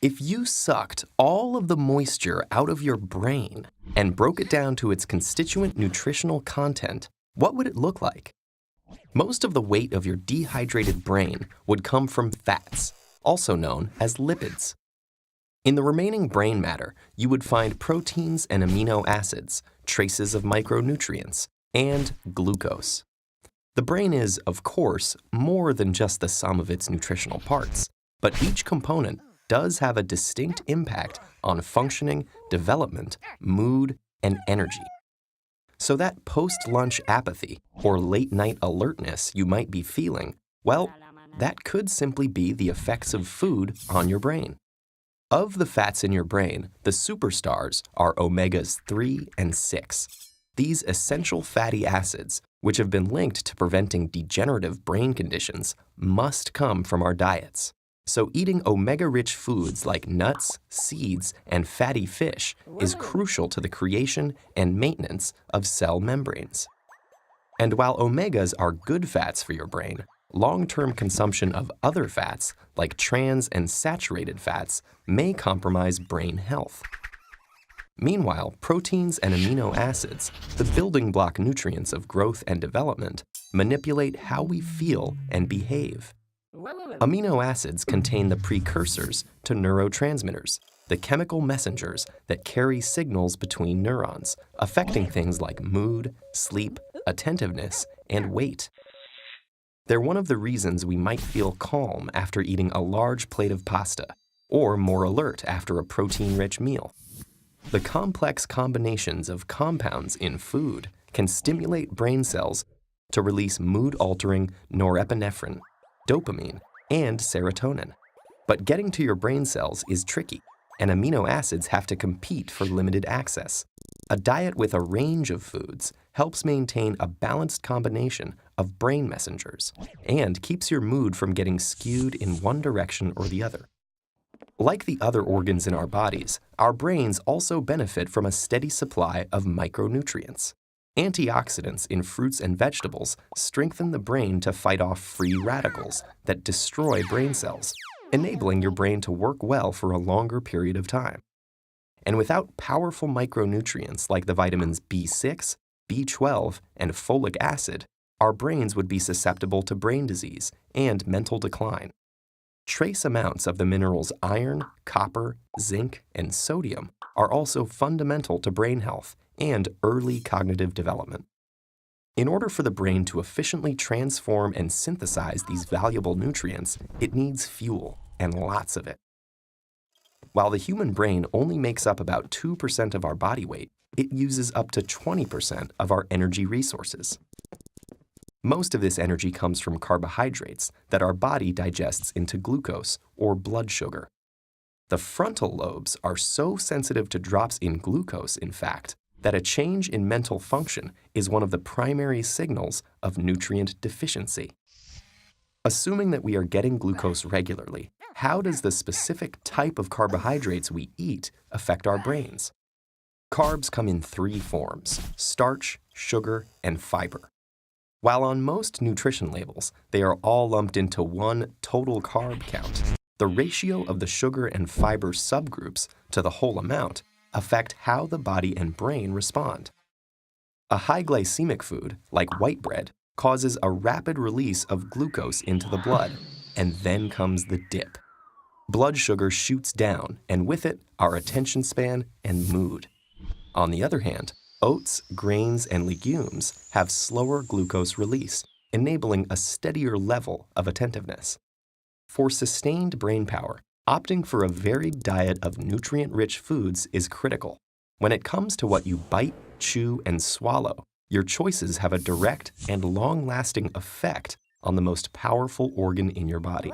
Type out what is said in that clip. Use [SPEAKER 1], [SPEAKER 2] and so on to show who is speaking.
[SPEAKER 1] If you sucked all of the moisture out of your brain and broke it down to its constituent nutritional content, what would it look like? Most of the weight of your dehydrated brain would come from fats, also known as lipids. In the remaining brain matter, you would find proteins and amino acids, traces of micronutrients, and glucose. The brain is, of course, more than just the sum of its nutritional parts, but each component does have a distinct impact on functioning, development, mood, and energy. So that post-lunch apathy or late-night alertness you might be feeling, well, that could simply be the effects of food on your brain. Of the fats in your brain, the superstars are omegas 3 and 6. These essential fatty acids, which have been linked to preventing degenerative brain conditions, must come from our diets. So eating omega-rich foods like nuts, seeds, and fatty fish is crucial to the creation and maintenance of cell membranes. And while omegas are good fats for your brain, long-term consumption of other fats, like trans and saturated fats, may compromise brain health. Meanwhile, proteins and amino acids, the building block nutrients of growth and development, manipulate how we feel and behave. Amino acids contain the precursors to neurotransmitters, the chemical messengers that carry signals between neurons, affecting things like mood, sleep, attentiveness, and weight. They're one of the reasons we might feel calm after eating a large plate of pasta, or more alert after a protein-rich meal. The complex combinations of compounds in food can stimulate brain cells to release mood-altering norepinephrine, dopamine, and serotonin. But getting to your brain cells is tricky, and amino acids have to compete for limited access. A diet with a range of foods helps maintain a balanced combination of brain messengers and keeps your mood from getting skewed in one direction or the other. Like the other organs in our bodies, our brains also benefit from a steady supply of micronutrients. Antioxidants in fruits and vegetables strengthen the brain to fight off free radicals that destroy brain cells, enabling your brain to work well for a longer period of time. And without powerful micronutrients like the vitamins B6, B12, and folic acid, our brains would be susceptible to brain disease and mental decline. Trace amounts of the minerals iron, copper, zinc, and sodium are also fundamental to brain health and early cognitive development. In order for the brain to efficiently transform and synthesize these valuable nutrients, it needs fuel, and lots of it. While the human brain only makes up about 2% of our body weight, it uses up to 20% of our energy resources. Most of this energy comes from carbohydrates that our body digests into glucose or blood sugar. The frontal lobes are so sensitive to drops in glucose, in fact, that a change in mental function is one of the primary signals of nutrient deficiency. Assuming that we are getting glucose regularly, how does the specific type of carbohydrates we eat affect our brains? Carbs come in 3 forms: starch, sugar, and fiber. While on most nutrition labels, they are all lumped into one total carb count, the ratio of the sugar and fiber subgroups to the whole amount affect how the body and brain respond. A high glycemic food, like white bread, causes a rapid release of glucose into the blood, and then comes the dip. Blood sugar shoots down, and with it, our attention span and mood. On the other hand, oats, grains, and legumes have slower glucose release, enabling a steadier level of attentiveness. For sustained brain power, opting for a varied diet of nutrient-rich foods is critical. When it comes to what you bite, chew, and swallow, your choices have a direct and long-lasting effect on the most powerful organ in your body.